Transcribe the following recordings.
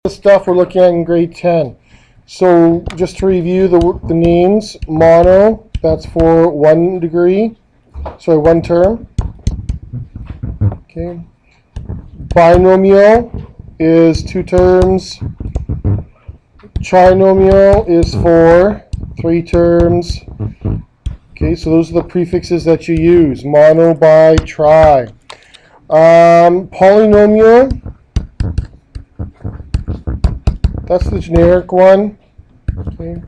The stuff we're looking at in grade 10. So just to review the names, mono, that's for 1 degree, sorry, 1 term. Okay. Binomial is 2 terms. Trinomial is for 3 terms. Okay, so those are the prefixes that you use, mono, bi, tri. Polynomial, that's the generic one. Okay.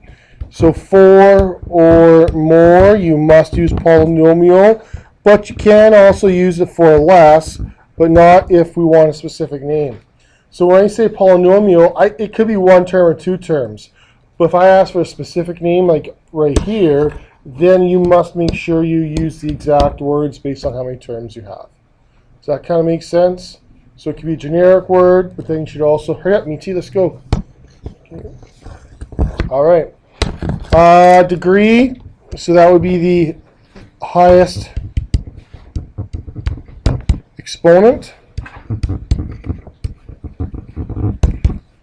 So 4 or more, you must use polynomial, but you can also use it for less, but not if we want a specific name. So when I say polynomial, it could be 1 term or 2 terms. But if I ask for a specific name, like right here, then you must make sure you use the exact words based on how many terms you have. Does that kind of make sense? So it could be a generic word, but then you should also, hurry up, me too, let's go. Okay. All right. Degree, so that would be the highest exponent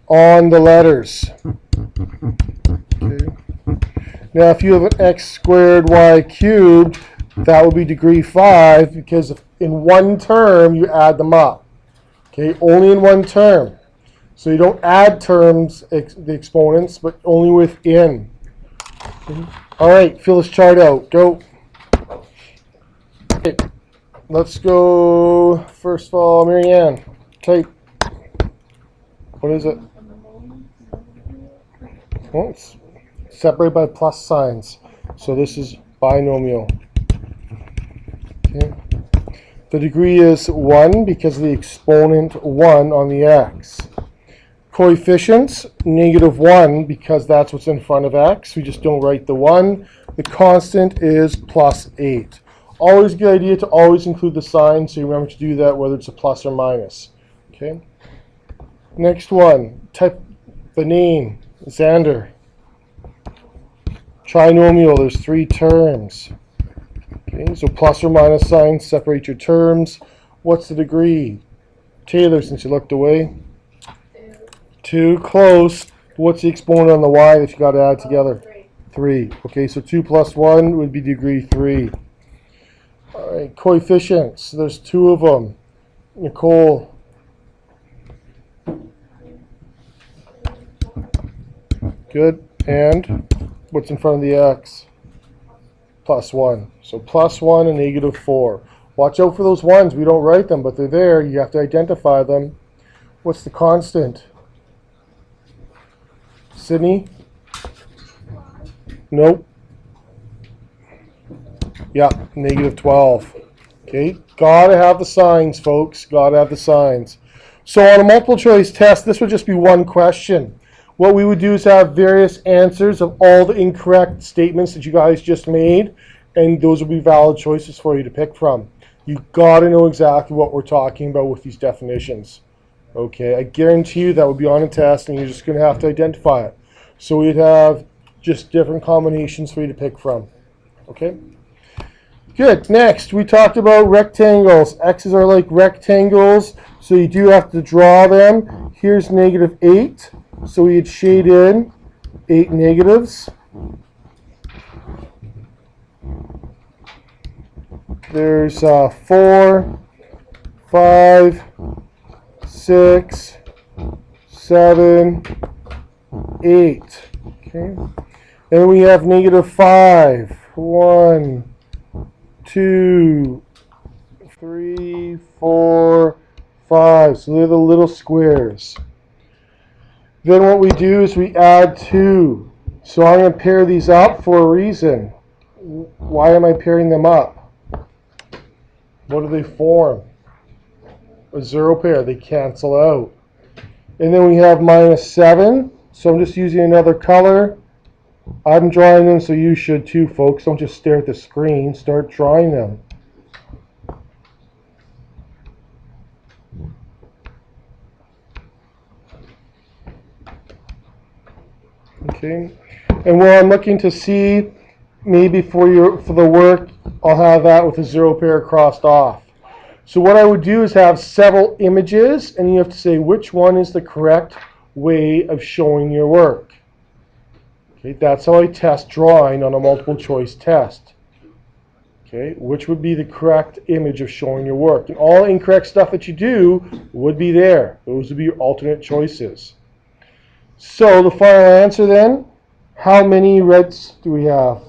on the letters. Okay. Now, if you have an x squared y cubed, that would be degree 5, because in 1 term you add them up. Okay, only in 1 term. So you don't add terms, the exponents, but only within. Okay. All right, fill this chart out. Go. Okay. Let's go. First of all, Marianne, type. What is it? Well, it's separated by plus signs. So this is binomial. Okay. The degree is 1 because of the exponent 1 on the x. Coefficients, -1 because that's what's in front of x. We just don't write the 1. The constant is +8. Always a good idea to always include the sign, so you remember to do that whether it's a plus or minus. Okay. Next one, type the name, Xander. Trinomial, there's 3 terms. Okay, so plus or minus signs separate your terms. What's the degree? Taylor, since you looked away. 2, close. What's the exponent on the y that you got to add together? 3. Okay, so 2 plus 1 would be degree 3. All right, coefficients. There's 2 of them. Nicole. Good. And what's in front of the x? +1. So +1 and -4. Watch out for those 1s. We don't write them, but they're there. You have to identify them. What's the constant? Sydney? Nope. Yeah, -12. Okay, gotta have the signs, folks. Gotta have the signs. So on a multiple choice test, this would just be 1 question. What we would do is have various answers of all the incorrect statements that you guys just made, and those would be valid choices for you to pick from. You gotta know exactly what we're talking about with these definitions. Okay, I guarantee you that would be on a test, and you're just gonna have to identify it. So we'd have just different combinations for you to pick from. Okay? Good. Next, we talked about rectangles. X's are like rectangles, so you do have to draw them. Here's -8. So we'd shade in 8 negatives. There's 4, 5, 6, 7, 8. Okay. Then we have -5. 1, 2, 3, 4, 5. So they're the little squares. Then what we do is we add 2. So I'm going to pair these up for a reason. Why am I pairing them up? What do they form? A 0 pair. They cancel out. And then we have -7. So I'm just using another color. I'm drawing them, so you should too, folks. Don't just stare at the screen. Start drawing them. Okay, and what I'm looking to see, maybe for the work, I'll have that with a 0 pair crossed off. So what I would do is have several images, and you have to say which one is the correct way of showing your work. Okay, that's how I test drawing on a multiple choice test. Okay, which would be the correct image of showing your work. And all incorrect stuff that you do would be there. Those would be your alternate choices. So the final answer then, how many reds do we have?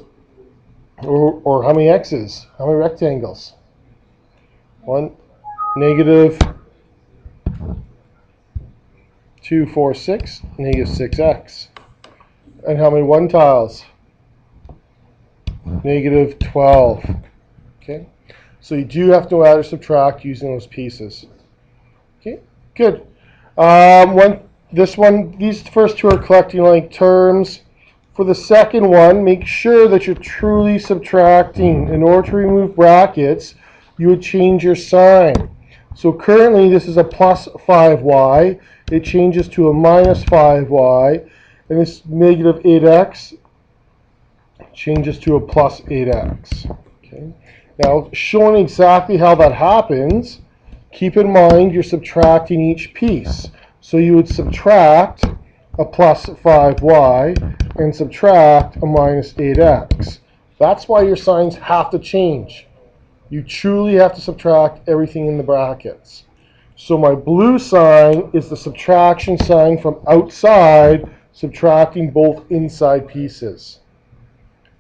Or how many x's? How many rectangles? 1, negative 2, 4, 6, negative 6x. And how many 1 tiles? Negative 12. Okay, so you do have to add or subtract using those pieces. Okay, good. These first two are collecting like terms. For the second one, make sure that you're truly subtracting. In order to remove brackets, you would change your sign. So currently this is a plus 5y. It changes to a minus 5y. And this negative 8x changes to a plus 8x. Okay. Now, showing exactly how that happens, keep in mind you're subtracting each piece. So you would subtract a plus 5y and subtract a minus 8x. That's why your signs have to change. You truly have to subtract everything in the brackets. So my blue sign is the subtraction sign from outside, subtracting both inside pieces.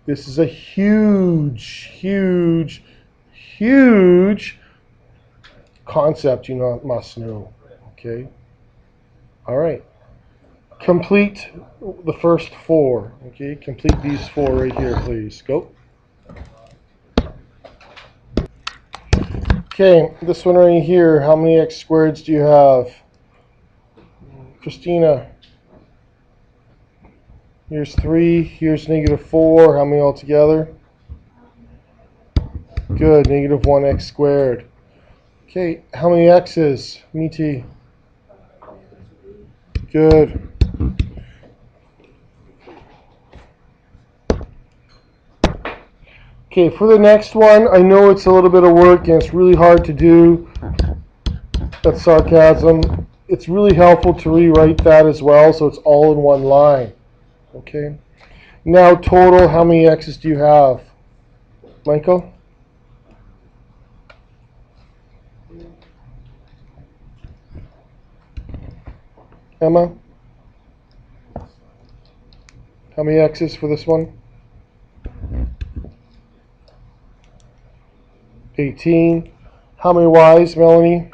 This is a huge, huge, huge concept you must know. Okay? All right. Complete the first 4. Okay? Complete these 4 right here, please. Go. Okay, this one right here, how many x squareds do you have? Christina. Here's 3, here's negative 4. How many altogether? Good, negative 1x squared. Okay, how many x's? Meaty. Good. Okay, for the next one, I know it's a little bit of work and it's really hard to do. That's sarcasm. It's really helpful to rewrite that as well so it's all in one line. Okay. Now total, how many x's do you have? Michael? Emma? How many x's for this one? 18. How many y's, Melanie?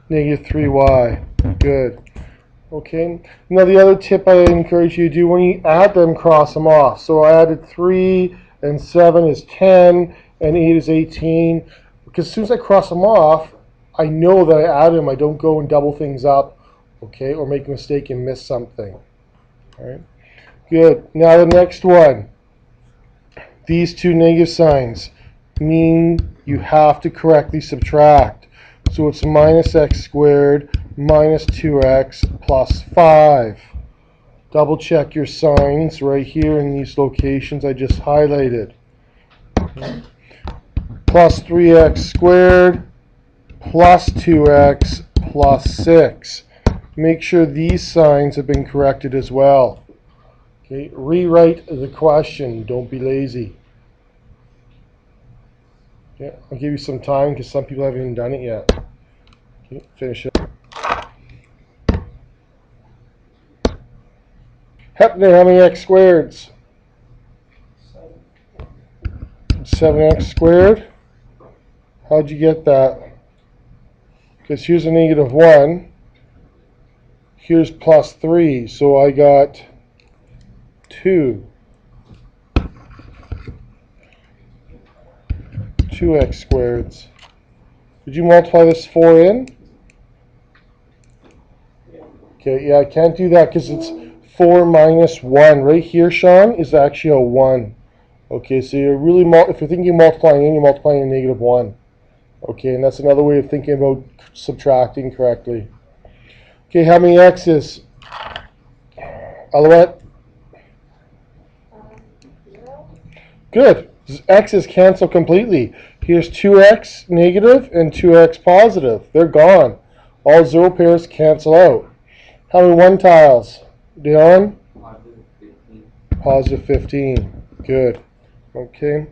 Negative 3y. Good. Okay. Now the other tip I encourage you to do, when you add them, cross them off. So I added 3 and 7 is 10 and 8 is 18. Because as soon as I cross them off, I know that I added them. I don't go and double things up, okay, or make a mistake and miss something. All right. Good. Now the next one. These two negative signs mean you have to correctly subtract. So it's minus x squared minus 2x plus 5. Double check your signs right here in these locations I just highlighted. Plus 3x squared plus 2x plus 6. Make sure these signs have been corrected as well. Okay, rewrite the question. Don't be lazy. Okay, I'll give you some time because some people haven't even done it yet. Okay, finish it. Hepner, how many x squareds? 7x squared. How'd you get that? Because here's a negative 1. Here's plus 3. So I got 2. 2x squareds. Did you multiply this 4 in? Okay, yeah, I can't do that because it's 4 minus 1. Right here, Sean, is actually a 1. Okay, so you're really, if you're thinking multiplying in, you're multiplying a negative 1. Okay, and that's another way of thinking about subtracting correctly. Okay, how many x's? Alouette? Good. X's cancel completely. Here's 2x negative and 2x positive. They're gone. All 0 pairs cancel out. How many 1 tiles? Dylan? Positive 15. Good. Okay.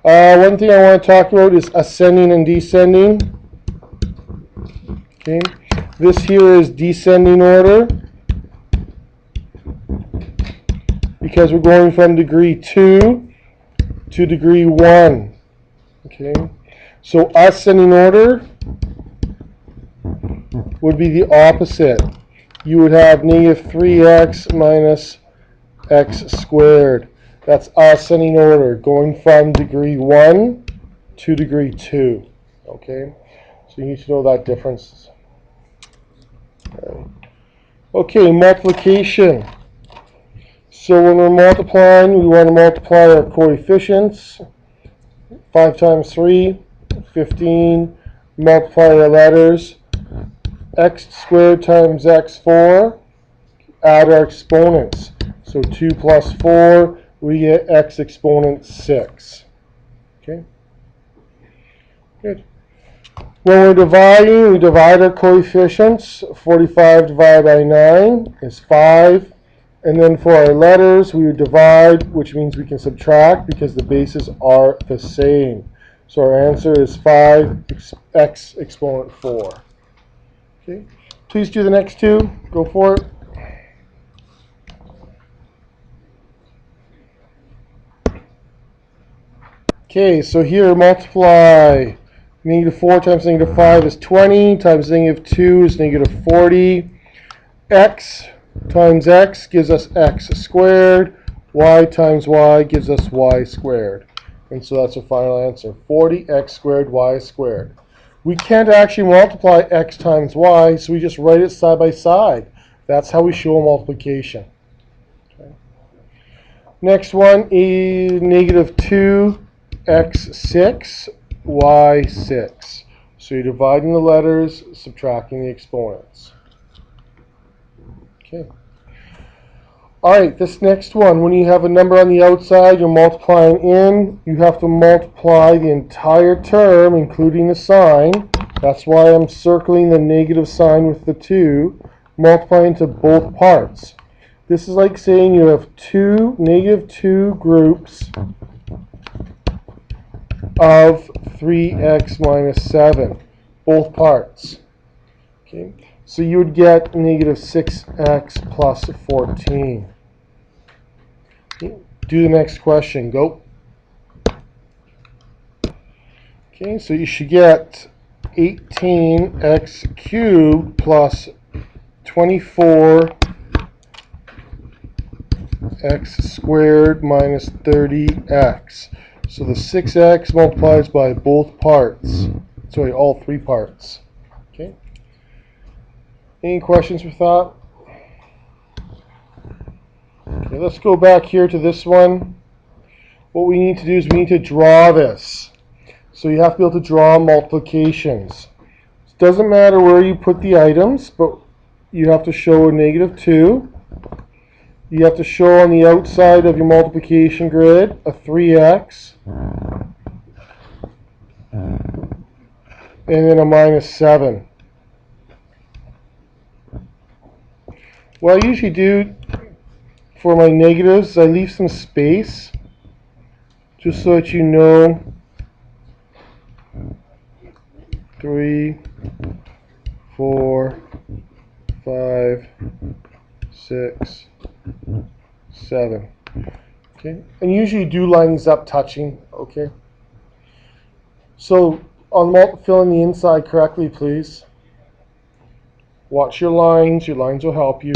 One thing I want to talk about is ascending and descending. Okay. This here is descending order because we're going from degree 2 to degree 1. Okay. So ascending order would be the opposite. You would have negative 3x minus x squared. That's ascending order, going from degree 1 to degree 2. Okay, so you need to know that difference. Okay, multiplication. So when we're multiplying, we want to multiply our coefficients. 5 times 3, 15. Multiply our letters. X squared times x4. Add our exponents. So 2 plus 4, we get x exponent 6. Okay? Good. When we're dividing, we divide our coefficients. 45 divided by 9 is 5. And then for our letters, we would divide, which means we can subtract because the bases are the same. So our answer is 5x exponent 4. Okay? Please do the next two. Go for it. Okay, so here multiply. Negative 4 times negative 5 is 20, times negative 2 is negative 40. X times x gives us x squared. Y times y gives us y squared. And so that's our final answer, 40x squared y squared. We can't actually multiply x times y, so we just write it side by side. That's how we show multiplication. Okay. Next one is negative 2x6, y6. So you're dividing the letters, subtracting the exponents. Okay. Alright, this next one, when you have a number on the outside, you're multiplying in, you have to multiply the entire term, including the sign. That's why I'm circling the negative sign with the 2, multiplying to both parts. This is like saying you have negative 2 groups of 3x minus 7, both parts. Okay, so you would get negative 6x plus 14. Okay, do the next question. Go. Okay, so you should get 18x cubed plus 24x squared minus 30x. So the 6x multiplies by both parts. Sorry, all 3 parts. Okay. Any questions with that? Okay, let's go back here to this one. What we need to do is we need to draw this. So you have to be able to draw multiplications. It doesn't matter where you put the items, but you have to show a negative 2. You have to show on the outside of your multiplication grid a 3x. And then a minus 7. What I usually do for my negatives is I leave some space just so that you know 3, 4, 5, 6, 7. Okay, and usually you do line these up touching. Okay, so on fill in the inside correctly, please. Watch your lines. Your lines will help you.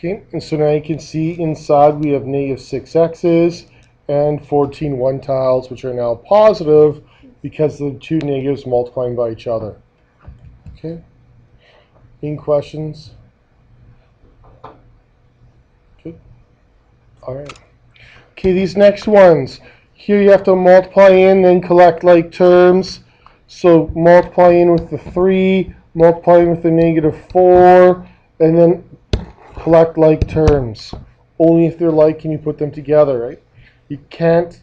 Okay, and so now you can see inside we have negative 6x's and 14 one-tiles, which are now positive because the two negatives multiplying by each other. Okay. Any questions? Good. All right. Okay, these next ones. Here you have to multiply in, then collect like terms. So multiply in with the 3, multiply in with the -4, and then collect like terms. Only if they're like can you put them together, right? You can't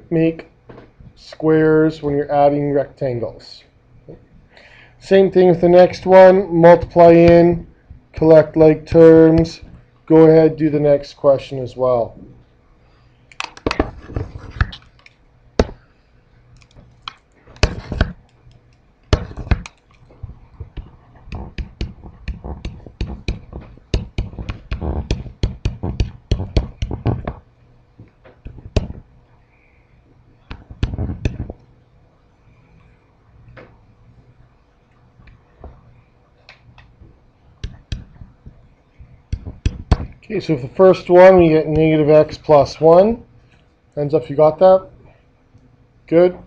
make squares when you're adding rectangles. Same thing with the next one. Multiply in, collect like terms. Go ahead, do the next question as well. Okay, so for the first one, we get -x plus 1. Hands up if you got that. Good.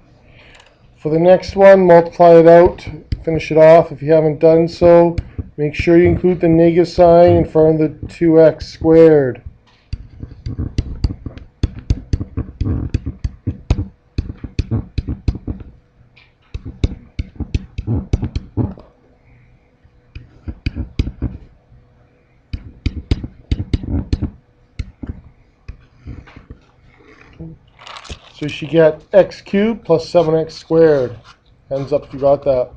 For the next one, multiply it out, finish it off. If you haven't done so, make sure you include the negative sign in front of the 2x squared. So you should get x cubed plus 7x squared. Hands up if you got that.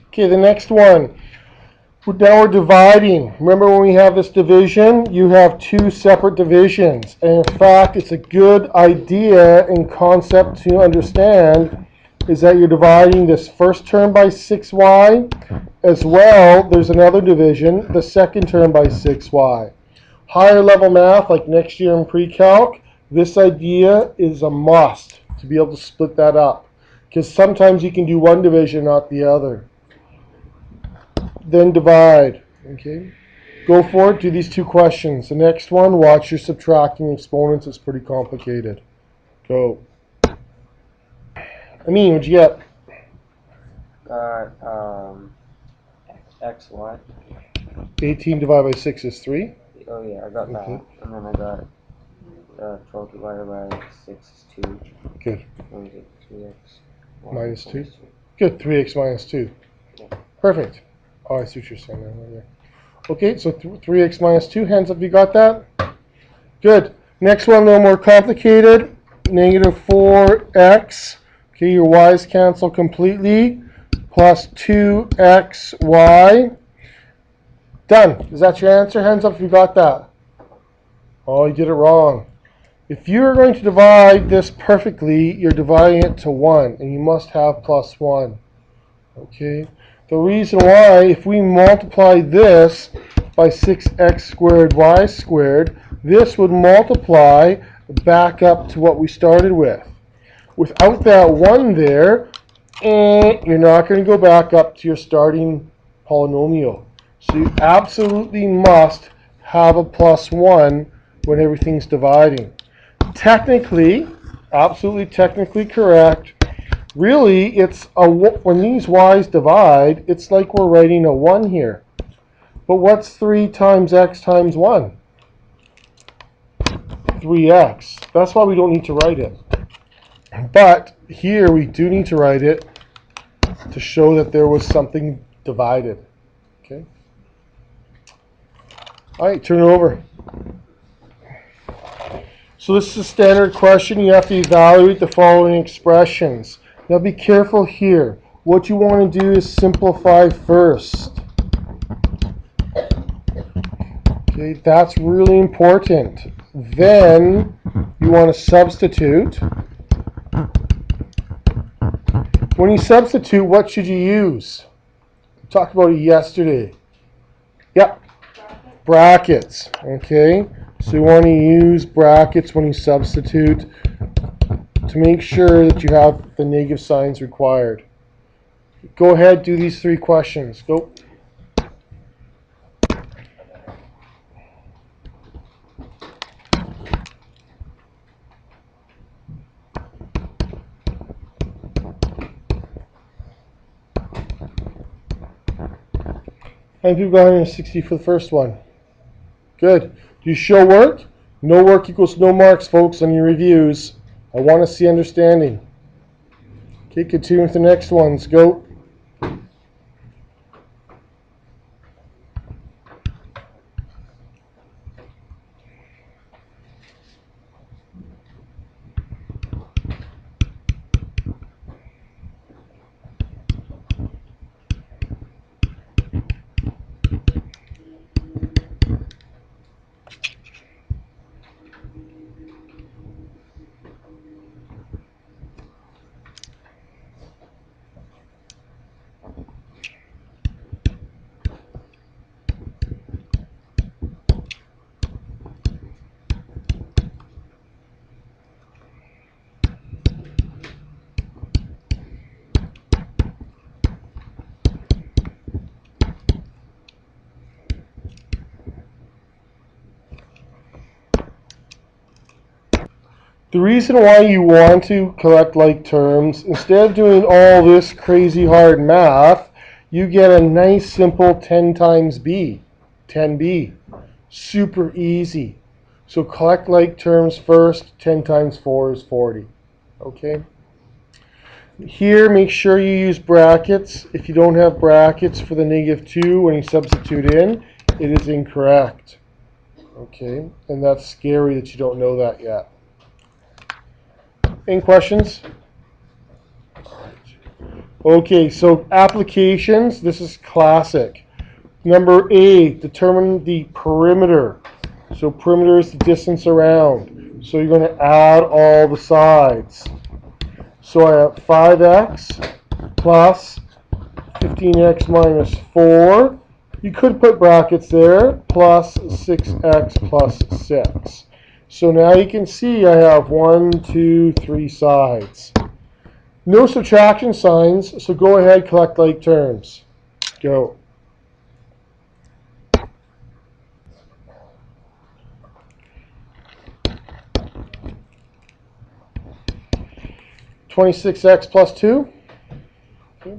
Okay, the next one. Now we're dividing. Remember when we have this division, you have two separate divisions. And in fact, it's a good idea and concept to understand is that you're dividing this first term by 6y. As well, there's another division, the second term by 6y. Higher level math, like next year in pre-calc, this idea is a must to be able to split that up. Because sometimes you can do one division, not the other. Then divide. Okay, go for it. Do these two questions. The next one, watch your subtracting exponents. It's pretty complicated. Go. What'd you get? Got x what? 18 divided by 6 is 3. Oh yeah, I got Okay. that. And then I got 12 divided by 6 is 2. Good. What is it? 3x Minus 2. Good. 3x minus 2. Yeah. Perfect. Oh, I see what you're saying there. Okay, so 3x minus 2. Hands up if you got that. Good. Next one, a little more complicated. -4x. Okay, your y's cancel completely. Plus 2xy. Done. Is that your answer? Hands up if you got that. Oh, you did it wrong. If you're going to divide this perfectly, you're dividing it to 1, and you must have plus 1. Okay? The reason why, if we multiply this by 6x squared y squared, this would multiply back up to what we started with. Without that 1 there, you're not going to go back up to your starting polynomial. So you absolutely must have a plus 1 when everything's dividing. Technically, absolutely technically correct. Really, it's when these y's divide, it's like we're writing a 1 here. But what's 3 times x times 1? 3x. That's why we don't need to write it. But here we do need to write it to show that there was something divided. Okay. All right, turn it over. So this is a standard question. You have to evaluate the following expressions. Now be careful here. What you want to do is simplify first. Okay, that's really important. Then you want to substitute. When you substitute, what should you use? We talked about it yesterday. Yep. Brackets. Okay. So you want to use brackets when you substitute to make sure that you have the negative signs required. Go ahead, do these 3 questions. Go. How many people got 160 for the first one? Good. Do you show work? No work equals no marks, folks, on your reviews. I want to see understanding. Okay, continue with the next ones. Go. The reason why you want to collect like terms, instead of doing all this crazy hard math, you get a nice simple 10 times b, 10b. Super easy. So collect like terms first. 10 times 4 is 40. Okay? Here, make sure you use brackets. If you don't have brackets for the -2 when you substitute in, it is incorrect. Okay? And that's scary that you don't know that yet. Any questions? Okay, so applications, this is classic. Number A, determine the perimeter. So perimeter is the distance around. So you're going to add all the sides. So I have 5x plus 15x minus 4. You could put brackets there, plus 6x plus 6. So now you can see I have 1, 2, 3 sides. No subtraction signs, so go ahead, collect like terms. Go. (26x plus 2). Okay.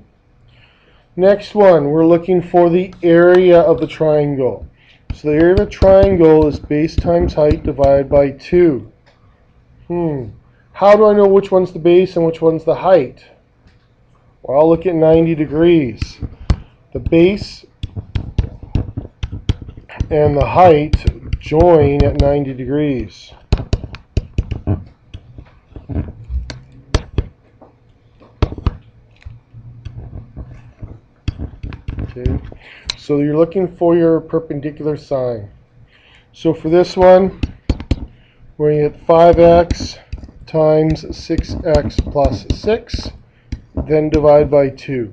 Next one, we're looking for the area of the triangle. So the area of a triangle is base times height divided by 2. How do I know which one's the base and which one's the height? Well, I'll look at 90 degrees. The base and the height join at 90 degrees. Okay, so you're looking for your perpendicular sign. So for this one, we're going to get 5x times 6x plus 6, then divide by 2.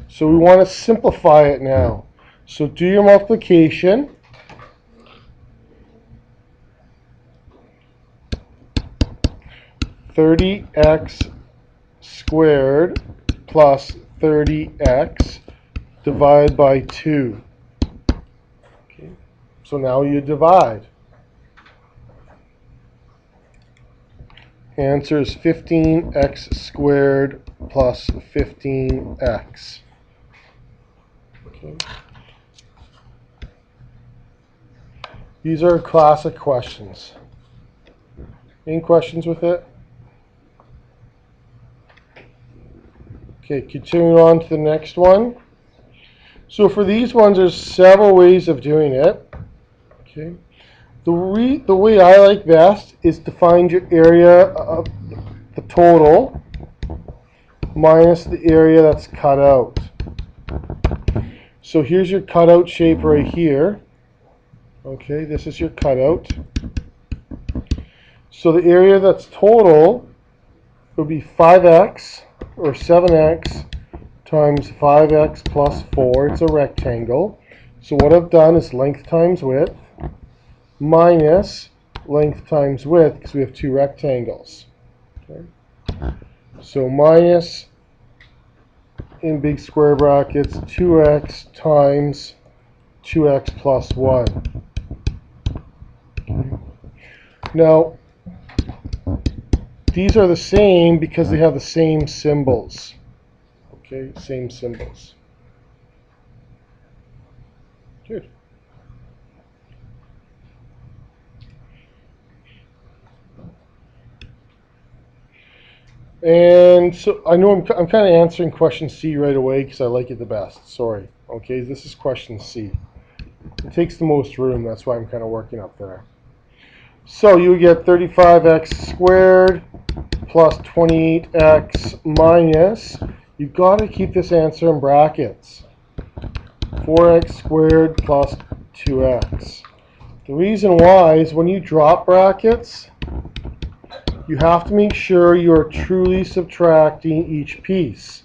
So we want to simplify it now. So do your multiplication. (30x squared plus 30x divide by 2). Okay. So now you divide. Answer is 15x squared plus 15x. Okay. These are classic questions. Any questions with it? Okay, continuing on to the next one. So for these ones, there's several ways of doing it. Okay. The way I like best is to find your area of the total minus the area that's cut out. So here's your cutout shape right here. Okay, this is your cutout. So the area that's total will be 5x or 7x times 5x plus 4. It's a rectangle. So what I've done is length times width minus length times width, because we have two rectangles. Okay. So minus, in big square brackets, 2x times 2x plus 1. Okay. Now, these are the same because they have the same symbols. Okay, same symbols. Good. And so I know I'm kind of answering question C right away because I like it the best. Sorry. Okay, this is question C. It takes the most room. That's why I'm kind of working up there. So you would get 35x squared plus 28x minus. You've got to keep this answer in brackets. 4x squared plus 2x. The reason why is when you drop brackets, you have to make sure you're truly subtracting each piece.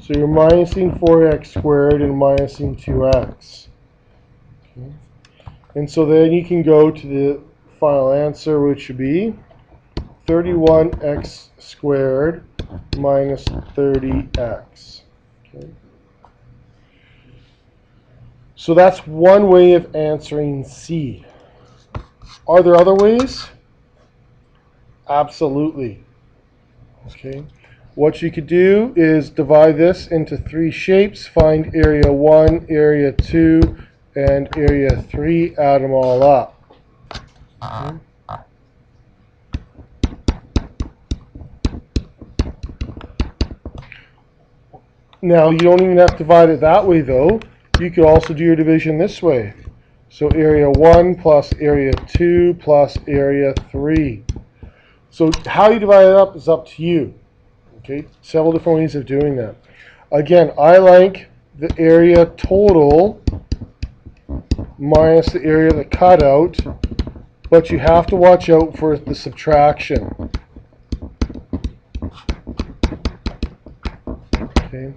So you're minusing 4x squared and minusing 2x. Okay. And so then you can go to the final answer, which would be 31x squared minus 30x. Okay. So that's one way of answering C. Are there other ways? Absolutely. Okay. What you could do is divide this into three shapes. Find area 1, area 2, and area 3. Add them all up. Okay. Now, you don't even have to divide it that way, though. You could also do your division this way. So area 1 plus area 2 plus area 3. So how you divide it up is up to you. Okay, several different ways of doing that. Again, I like the area total minus the area of the cutout, but you have to watch out for the subtraction. Okay.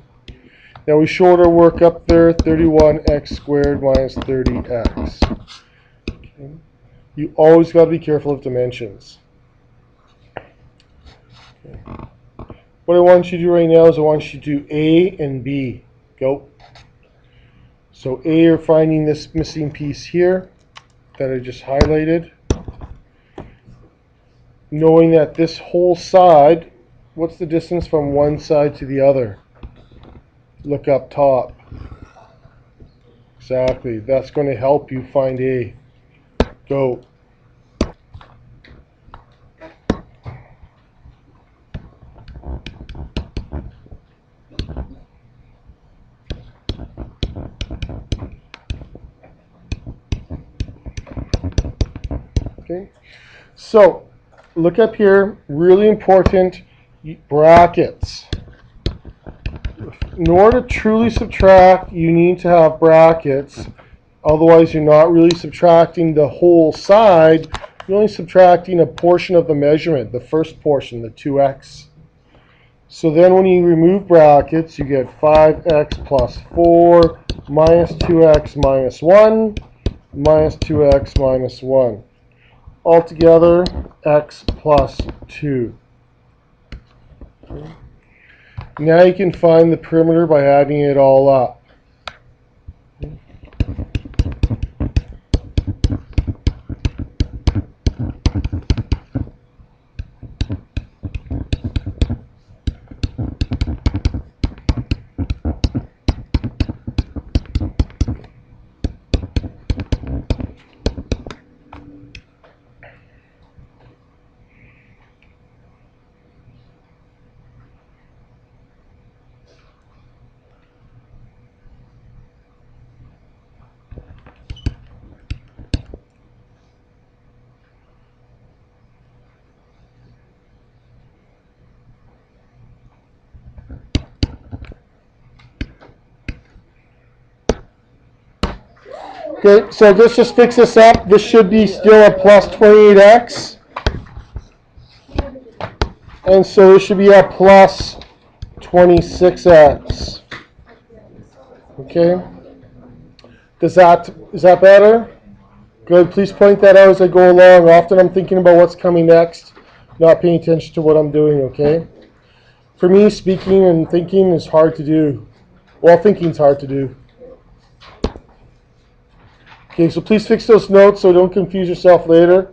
Now we showed our work up there, 31x squared minus 30x. Okay. You always got to be careful of dimensions. Okay. What I want you to do right now is I want you to do A and B. Go. So A, you're finding this missing piece here that I just highlighted. Knowing that this whole side, what's the distance from one side to the other? Look up top. Exactly. That's going to help you find A. Go. Okay. So, look up here. Really important. Brackets. In order to truly subtract, you need to have brackets. Otherwise, you're not really subtracting the whole side. You're only subtracting a portion of the measurement, the first portion, the 2x. So then when you remove brackets, you get 5x plus 4 minus 2x minus 1 minus 2x minus 1. Altogether, x plus 2. Okay. Now you can find the perimeter by adding it all up. Okay, so let's just fix this up. This should be still a plus 28x. And so it should be a plus 26x. Okay? Is that better? Good. Please point that out as I go along. Often I'm thinking about what's coming next, not paying attention to what I'm doing, okay? For me, speaking and thinking is hard to do. Well, thinking is hard to do. Okay, so please fix those notes so don't confuse yourself later.